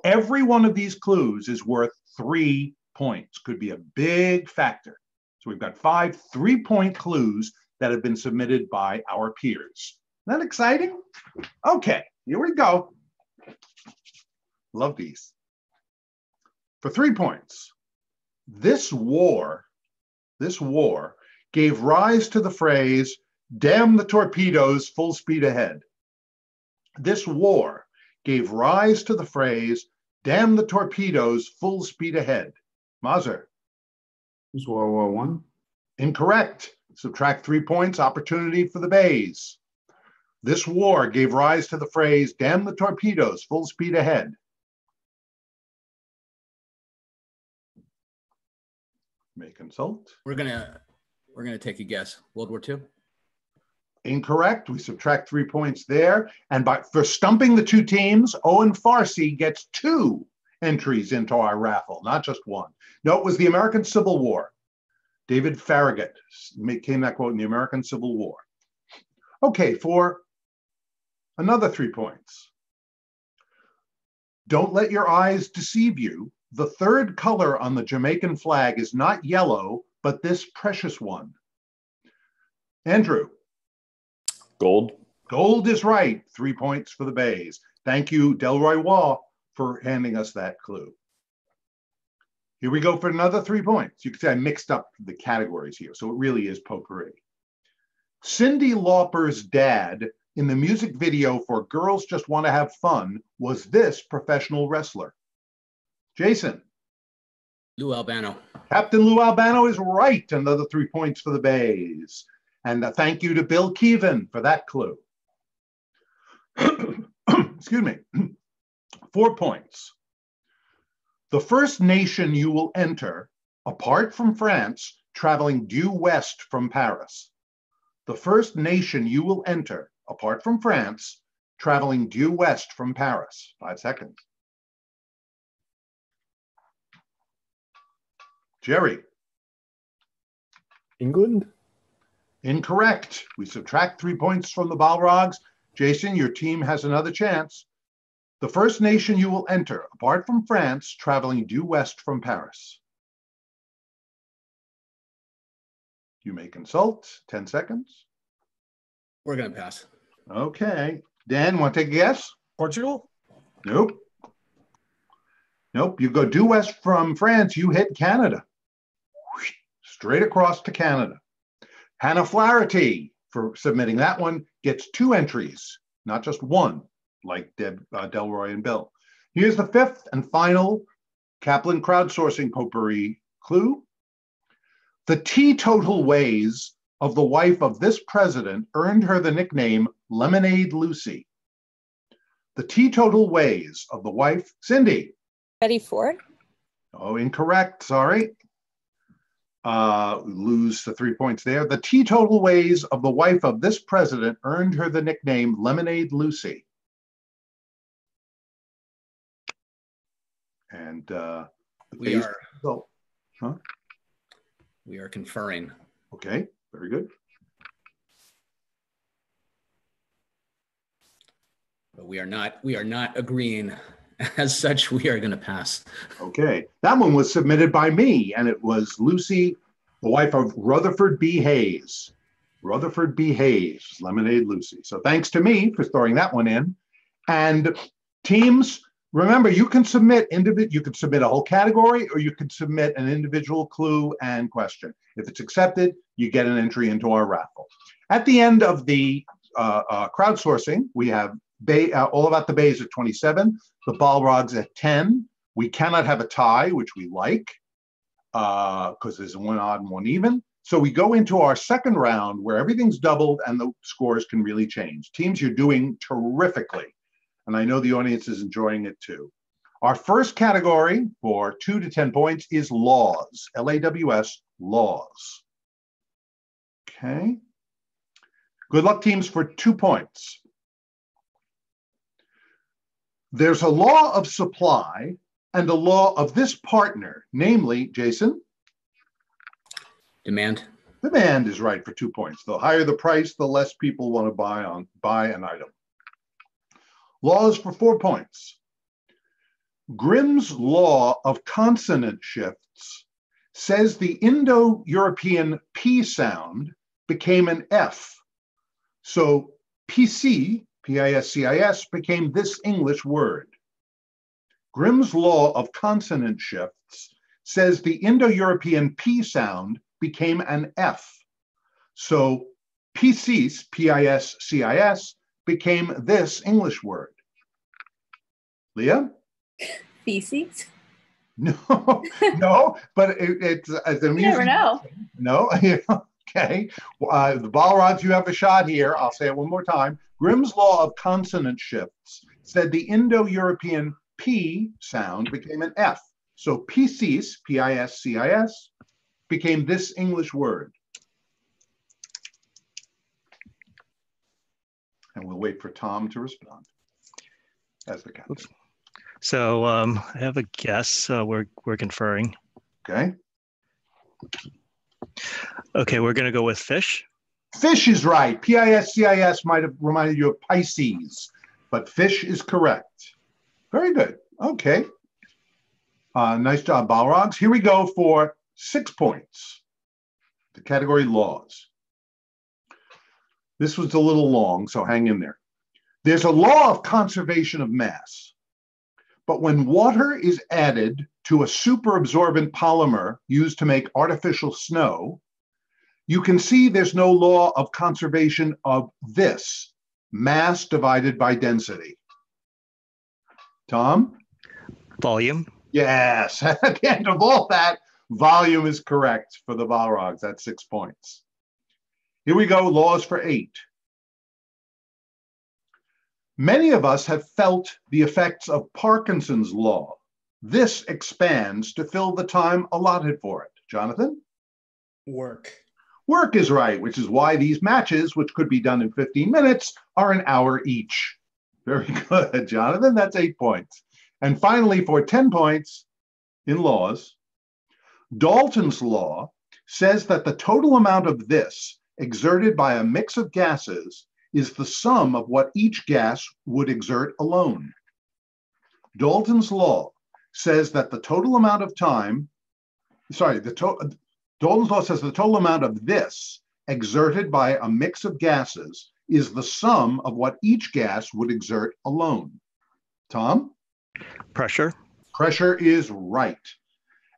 every one of these clues is worth 3 points. Could be a big factor. So we've got 5 3-point clues that have been submitted by our peers. Isn't that exciting? Okay, here we go. Love these. For 3 points, this war gave rise to the phrase, "Damn the torpedoes, full speed ahead." This war gave rise to the phrase, "Damn the torpedoes, full speed ahead." Mazur. It's World War One. Incorrect. Subtract 3 points, opportunity for the Bays. This war gave rise to the phrase, "Damn the torpedoes, full speed ahead." May consult. We're gonna take a guess. World War II. Incorrect. We subtract 3 points there. And for stumping the 2 teams, Owen Farsi gets 2 entries into our raffle, not just 1. No, it was the American Civil War. David Farragut came that quote in the American Civil War. Okay, for another 3 points. Don't let your eyes deceive you. The third color on the Jamaican flag is not yellow, but this precious one. Andrew. Gold. Gold is right. 3 points for the Bays. Thank you, Delroy Waugh, for handing us that clue. Here we go for another 3 points. You can see I mixed up the categories here, so it really is potpourri. Cyndi Lauper's dad in the music video for Girls Just Want to Have Fun was this professional wrestler. Jason. Lou Albano. Captain Lou Albano is right. Another 3 points for the Bays. And a thank you to Bill Keevan for that clue. Excuse me. 4 points. The first nation you will enter, apart from France, traveling due west from Paris. The first nation you will enter, apart from France, traveling due west from Paris. 5 seconds. Jerry. England? Incorrect. We subtract 3 points from the Balrogs. Jason, your team has another chance. The first nation you will enter, apart from France, traveling due west from Paris. You may consult. 10 seconds. We're going to pass. Okay. Dan, want to take a guess? Portugal? Nope. Nope. You go due west from France, you hit Canada. Straight across to Canada. Hannah Flaherty, for submitting that one, gets 2 entries, not just 1, like Delroy and Bill. Here's the 5th and final Kaplan crowdsourcing potpourri clue. The teetotal ways of the wife of this president earned her the nickname Lemonade Lucy. The teetotal ways of the wife, Cindy. Betty Ford? Oh, incorrect, sorry. Lose the 3 points there. The teetotal ways of the wife of this president earned her the nickname Lemonade Lucy. And we are conferring. Okay, very good. But we are not agreeing. As such, we are going to pass. Okay, that one was submitted by me, and it was Lucy, the wife of Rutherford B. Hayes. Rutherford B. Hayes, Lemonade Lucy. So thanks to me for throwing that one in. And teams, remember, you can submit a whole category, or you can submit an individual clue and question. If it's accepted, you get an entry into our raffle. At the end of the crowdsourcing, we have All About the Bays at 27, the Balrogs at 10. We cannot have a tie, which we like, because there's one odd and one even. So we go into our second round where everything's doubled and the scores can really change. Teams, you're doing terrifically. And I know the audience is enjoying it too. Our first category for 2 to 10 points is laws, L-A-W-S, laws. Okay. Good luck, teams, for 2 points. There's a law of supply and a law of this partner, namely, Jason? Demand. Demand is right for 2 points. The higher the price, the less people want to buy an item. Laws for 4 points. Grimm's law of consonant shifts says the Indo-European P sound became an F. So PC, P-I-S-C-I-S, became this English word. Grimm's law of consonant shifts says the Indo-European P sound became an F. So PCs, P-I-S-C-I-S, became this English word. Leah? Feces? No, no, but it's amusing. You never know. No, okay. The Balrogs, you have a shot here. I'll say it one more time. Grimm's law of consonant shifts said the Indo-European P sound became an F. So PCs, P-I-S-C-I-S, became this English word. And we'll wait for Tom to respond as the captain. So I have a guess. We're conferring. Okay. Okay, we're going to go with fish. Fish is right. P-I-S-C-I-S might have reminded you of Pisces, but fish is correct. Very good. Okay. Nice job, Balrogs. Here we go for 6 points. The category laws. This was a little long, so hang in there. There's a law of conservation of mass, but when water is added to a superabsorbent polymer used to make artificial snow, you can see there's no law of conservation of this, mass divided by density. Tom? Volume. Yes, at the end of all that, volume is correct for the Balrogs. That's 6 points. Here we go, laws for 8. Many of us have felt the effects of Parkinson's law. This expands to fill the time allotted for it. Jonathan? Work. Work is right, which is why these matches, which could be done in 15 minutes, are an hour each. Very good, Jonathan. That's 8 points. And finally, for 10 points in laws, Dalton's law says that the total amount of this exerted by a mix of gases is the sum of what each gas would exert alone. Dalton's law says that the total amount of time, Dalton's law says the total amount of this exerted by a mix of gases is the sum of what each gas would exert alone. Tom? Pressure. Pressure is right.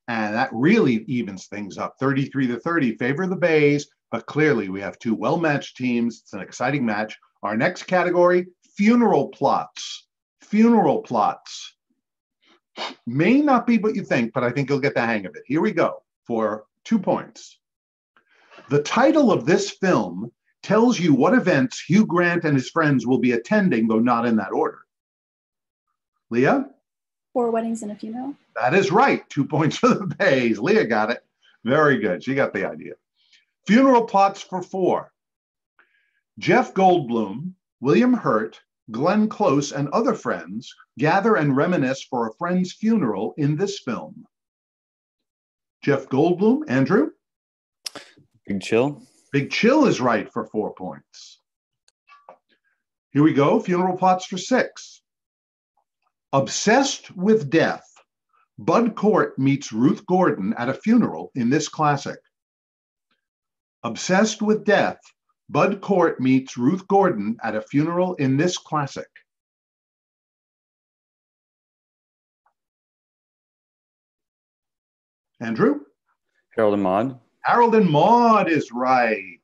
And that really evens things up. 33-30, favor the Bays, but clearly we have 2 well-matched teams. It's an exciting match. Our next category, funeral plots. Funeral plots. May not be what you think, but I think you'll get the hang of it. Here we go for 2 points. The title of this film tells you what events Hugh Grant and his friends will be attending, though not in that order. Leah? 4 weddings and a funeral. That is right. 2 points for the Bays. Leah got it. Very good. She got the idea. Funeral plots for 4. Jeff Goldblum, William Hurt, Glenn Close, and other friends gather and reminisce for a friend's funeral in this film. Jeff Goldblum, Andrew? Big Chill. Big Chill is right for 4 points. Here we go. Funeral plots for 6. Obsessed with death, Bud Cort meets Ruth Gordon at a funeral in this classic. Obsessed with death, Bud Cort meets Ruth Gordon at a funeral in this classic. Andrew? Harold and Maude. Harold and Maude is right.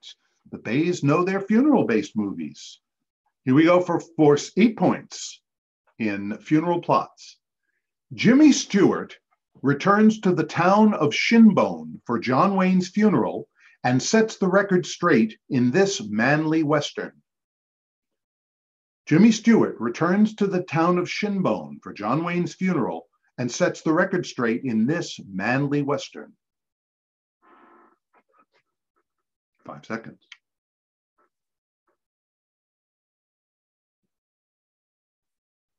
The Bays know their funeral-based movies. Here we go for 8 points in funeral plots. Jimmy Stewart returns to the town of Shinbone for John Wayne's funeral and sets the record straight in this manly Western. Jimmy Stewart returns to the town of Shinbone for John Wayne's funeral and sets the record straight in this manly Western. 5 seconds.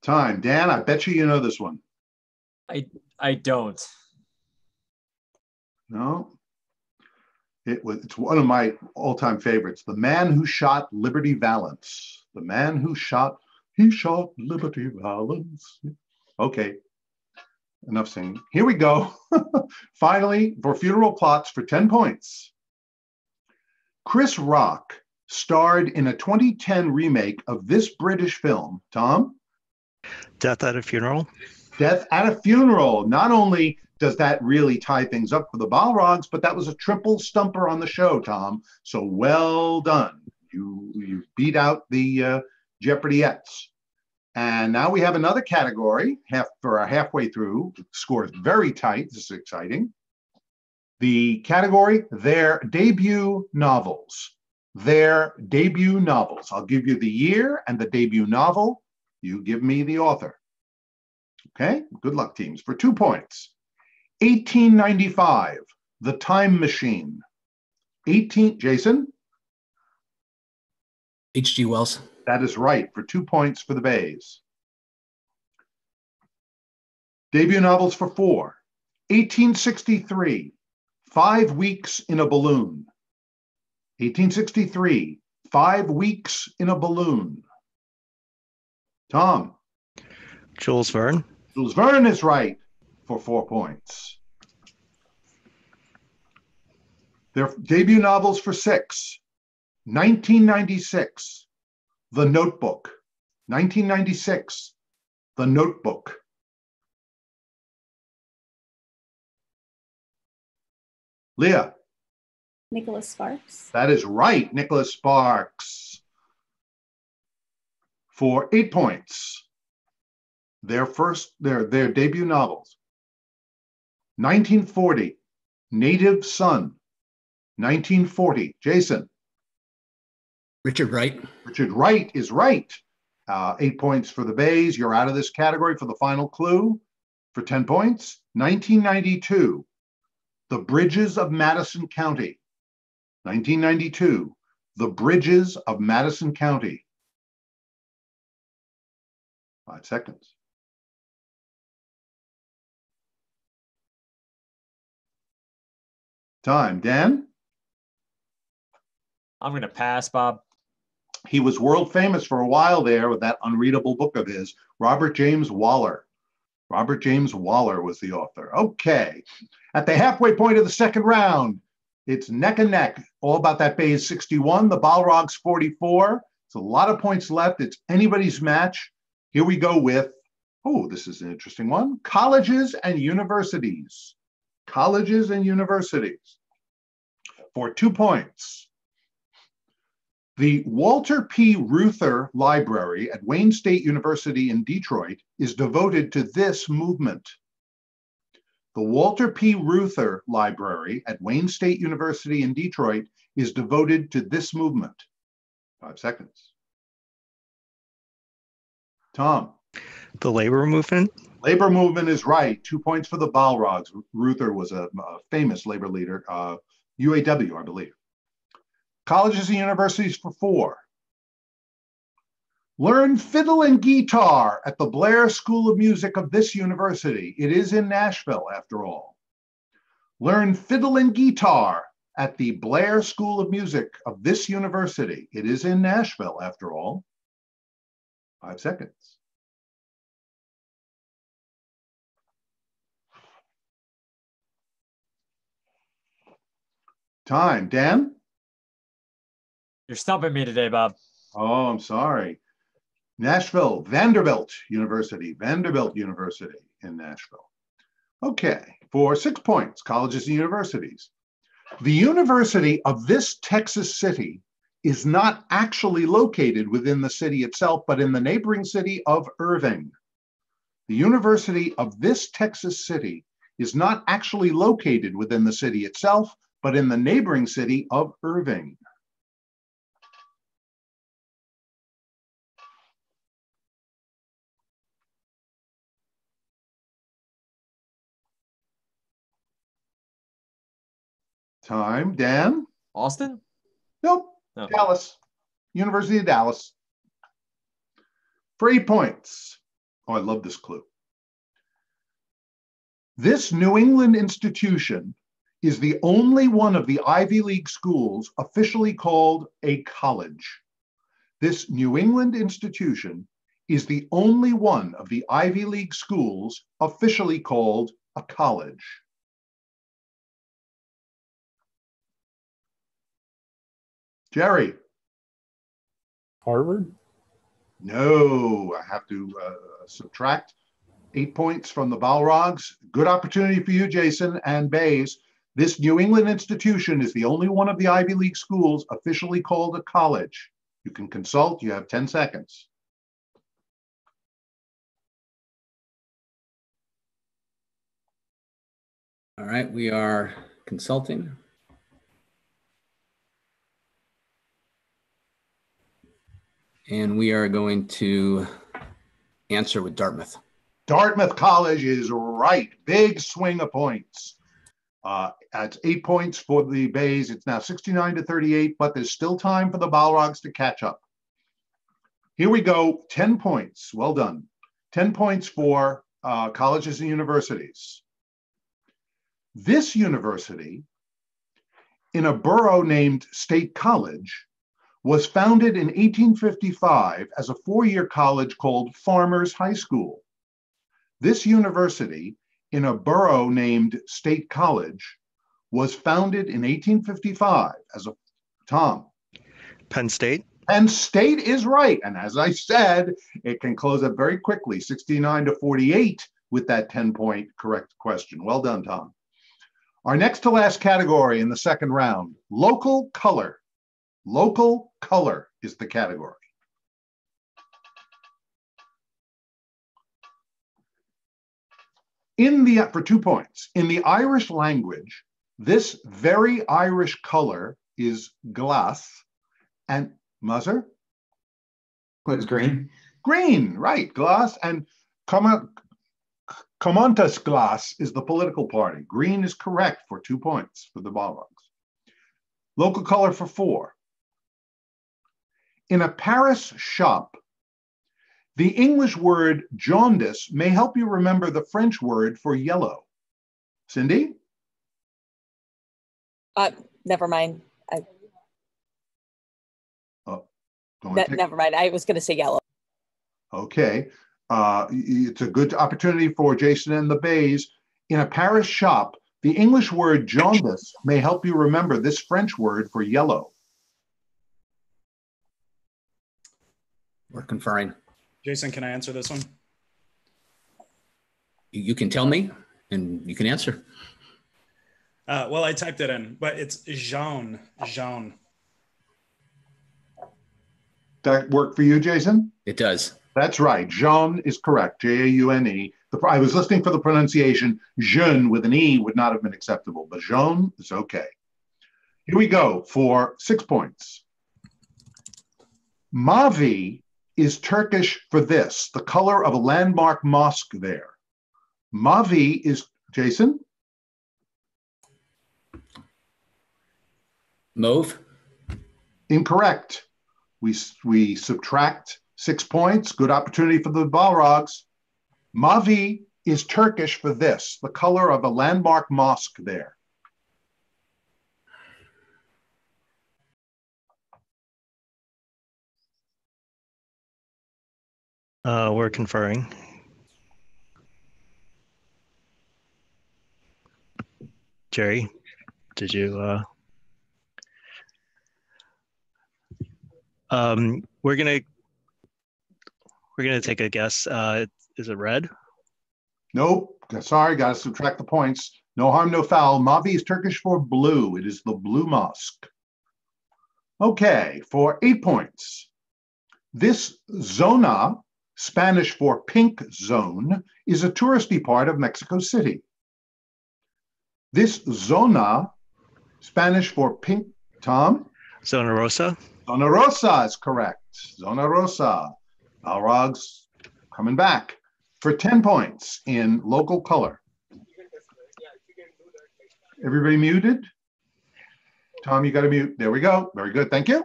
Time. Dan, I bet you know this one. I don't. No? It's one of my all-time favorites. The Man Who Shot Liberty Valance. The Man Who shot Liberty Valance. Okay, enough singing. Here we go. Finally, for funeral plots for 10 points. Chris Rock starred in a 2010 remake of this British film. Tom? Death at a Funeral. Death at a Funeral. Not only does that really tie things up for the Balrogs, but that was a triple stumper on the show, Tom. So well done. You beat out the Jeopardyettes. And now we have another category for our halfway through. The score is very tight. This is exciting. The category, their debut novels. Their debut novels. I'll give you the year and the debut novel. You give me the author. Okay, good luck, teams. For 2 points. 1895, The Time Machine. Jason? H.G. Wells. That is right, for 2 points for the Bays. Debut novels for 4. 1863, 5 Weeks in a Balloon. 1863, 5 Weeks in a Balloon. Tom? Jules Verne. Jules Verne is right for 4 points. Their debut novels for 6. 1996, The Notebook. 1996, The Notebook. Leah? Nicholas Sparks. That is right, Nicholas Sparks. For 8 points. Their debut novels. 1940, Native Son. 1940, Jason. Richard Wright. Richard Wright is right. 8 points for the Bays. You're out of this category for the final clue for 10 points. 1992, The Bridges of Madison County. 1992, The Bridges of Madison County. 5 seconds. Time. Dan? I'm going to pass, Bob. He was world famous for a while there with that unreadable book of his, Robert James Waller. Robert James Waller was the author. Okay. At the halfway point of the second round, it's neck and neck. All about that Bays 61, the Balrogs 44. It's a lot of points left. It's anybody's match. Here we go with, oh, this is an interesting one. Colleges and universities. Colleges and universities. For 2 points. The Walter P. Reuther Library at Wayne State University in Detroit is devoted to this movement. The Walter P. Reuther Library at Wayne State University in Detroit is devoted to this movement. 5 seconds. Tom? The labor movement. Labor movement is right. 2 points for the Balrogs. Reuther was a famous labor leader, UAW, I believe. Colleges and universities for 4. Learn fiddle and guitar at the Blair School of Music of this university. It is in Nashville, after all. Learn fiddle and guitar at the Blair School of Music of this university. It is in Nashville, after all. 5 seconds. Time. Dan? You're stumping me today, Bob. Oh, I'm sorry. Nashville, Vanderbilt University in Nashville. Okay, for 6 points, colleges and universities. The university of this Texas city is not actually located within the city itself, but in the neighboring city of Irving. The university of this Texas city is not actually located within the city itself, but in the neighboring city of Irving. Time. Dan? Austin? Nope. No. Dallas. University of Dallas. For 8 points. Oh, I love this clue. This New England institution is the only one of the Ivy League schools officially called a college? This New England institution is the only one of the Ivy League schools officially called a college. Jerry? Harvard? No, I have to subtract 8 points from the Balrogs. Good opportunity for you, Jason and Bays. This New England institution is the only one of the Ivy League schools officially called a college. You can consult. You have 10 seconds. All right, we are consulting. And we are going to answer with Dartmouth. Dartmouth College is right. Big swing of points. That's 8 points for the Bays. It's now 69-38, but there's still time for the Balrogs to catch up. Here we go. 10 points. Well done. 10 points for colleges and universities. This university, in a borough named State College, was founded in 1855 as a four-year college called Farmers High School. This university, in a borough named State College, was founded in 1855 as a, Tom? Penn State. Penn State is right. And as I said, it can close up very quickly, 69-48 with that 10-point correct question. Well done, Tom. Our next to last category in the second round, local color. Local color is the category. For 2 points, in the Irish language, this very Irish color is glass. And Mazur? It's green. Green, right, glass. And Comontas glass is the political party. Green is correct for 2 points for the Balrogs. Local color for 4. In a Paris shop, the English word jaundice may help you remember the French word for yellow. Cindy? Never mind. Never mind. I was going to say yellow. Okay. It's a good opportunity for Jason and the Bays. In a Paris shop, the English word jaundice may help you remember this French word for yellow. We're conferring. Jason, can I answer this one? You can tell me and you can answer. Well, I typed it in, but it's jaune. Jaune. That work for you, Jason? It does. That's right. Jaune is correct. Jaune. I was listening for the pronunciation. Jeune with an E would not have been acceptable, but jaune is okay. Here we go for 6 points. Mavi is Turkish for this, the color of a landmark mosque there. Mavi is, Jason? Mauve. Incorrect. We subtract 6 points. Good opportunity for the Balrogs. Mavi is Turkish for this, the color of a landmark mosque there. We're conferring. Jerry, did you? We're gonna take a guess. Is it red? Nope. Sorry, got to subtract the points. No harm, no foul. Mavi is Turkish for blue. It is the blue mosque. Okay, for 8 points. This zona, Spanish for pink zone, is a touristy part of Mexico City. This zona, Spanish for pink, Tom? Zona Rosa. Zona Rosa is correct. Zona Rosa. Balrogs coming back for 10 points in local color. Everybody muted? Tom, you got to mute. There we go. Very good. Thank you.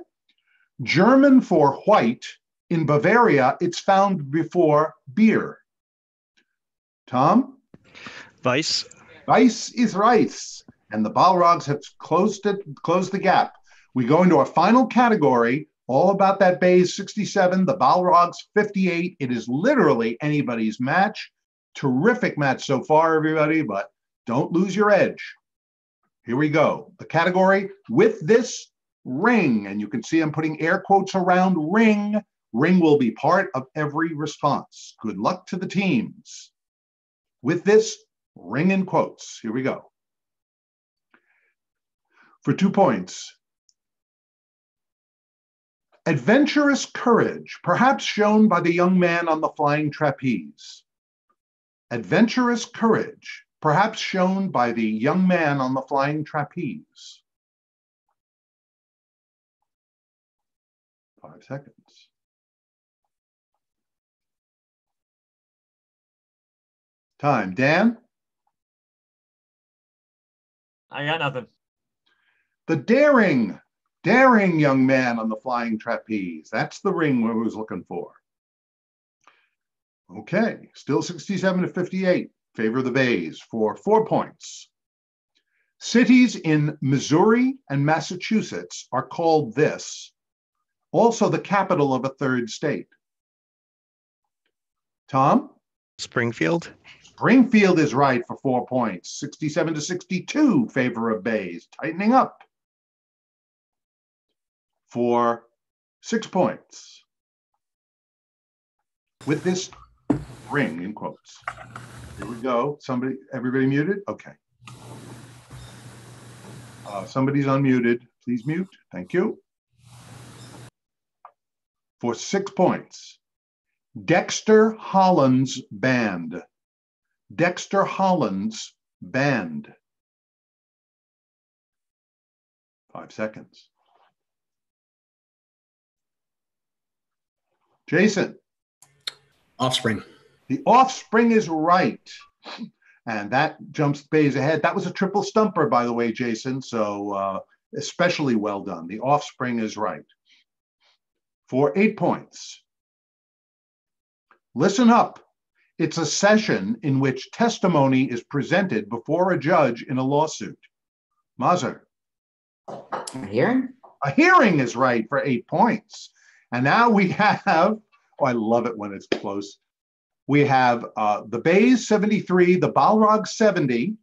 German for white. In Bavaria, it's found before beer. Tom? Weiss. Weiss is rice. and the Balrogs have closed the gap. We go into our final category, all about that Bays 67, the Balrogs 58. It is literally anybody's match. Terrific match so far, everybody, but don't lose your edge. Here we go. The category, with this ring, and you can see I'm putting air quotes around ring. Ring will be part of every response. Good luck to the teams. With this ring in quotes. Here we go. For 2 points. Adventurous courage, perhaps shown by the young man on the flying trapeze. Adventurous courage, perhaps shown by the young man on the flying trapeze. 5 seconds. Time. Dan? I got nothing. The daring young man on the flying trapeze. That's the ring we was looking for. Okay, still 67 to 58. Favor of the Bays for 4 points. Cities in Missouri and Massachusetts are called this. Also the capital of a third state. Tom? Springfield. Springfield is right for 4 points. 67 to 62, favor of Bays. Tightening up for 6 points. With this ring in quotes. Here we go. Everybody muted? Okay. Somebody's unmuted. Please mute. Thank you. For 6 points. Dexter Holland's Band. Dexter Holland's Band. 5 seconds. Jason. Offspring. The Offspring is right. And that jumps Bays ahead. That was a triple stumper, by the way, Jason. So especially well done. The Offspring is right. For 8 points. Listen up. It's a session in which testimony is presented before a judge in a lawsuit. Mazur. A hearing? A hearing is right for 8 points. And now we have, oh, I love it when it's close. We have the Bays 73, the Balrogs 70,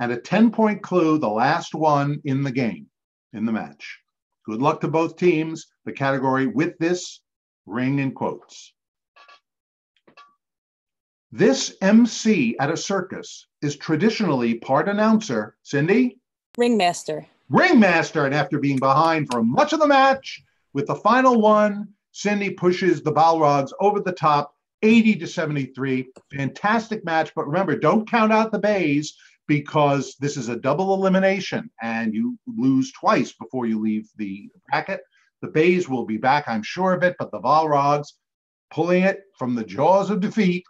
and a 10-point clue, the last one in the game, in the match. Good luck to both teams. The category with this ring in quotes. This MC at a circus is traditionally part announcer. Cindy? Ringmaster. Ringmaster, and after being behind for much of the match, with the final one, Cindy pushes the Balrogs over the top, 80 to 73. Fantastic match, but remember, don't count out the Bays because this is a double elimination and you lose twice before you leave the bracket. The Bays will be back, I'm sure of it, but the Balrogs pulling it from the jaws of defeat.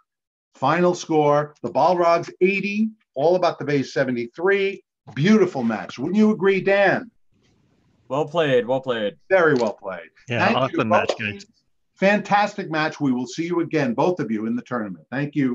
Final score, the Balrogs 80, all about the Bays 73. Beautiful match. Wouldn't you agree, Dan? Well played. Well played. Very well played. Yeah, Thank you, awesome match, both guys. teams. Fantastic match. We will see you again, both of you, in the tournament. Thank you.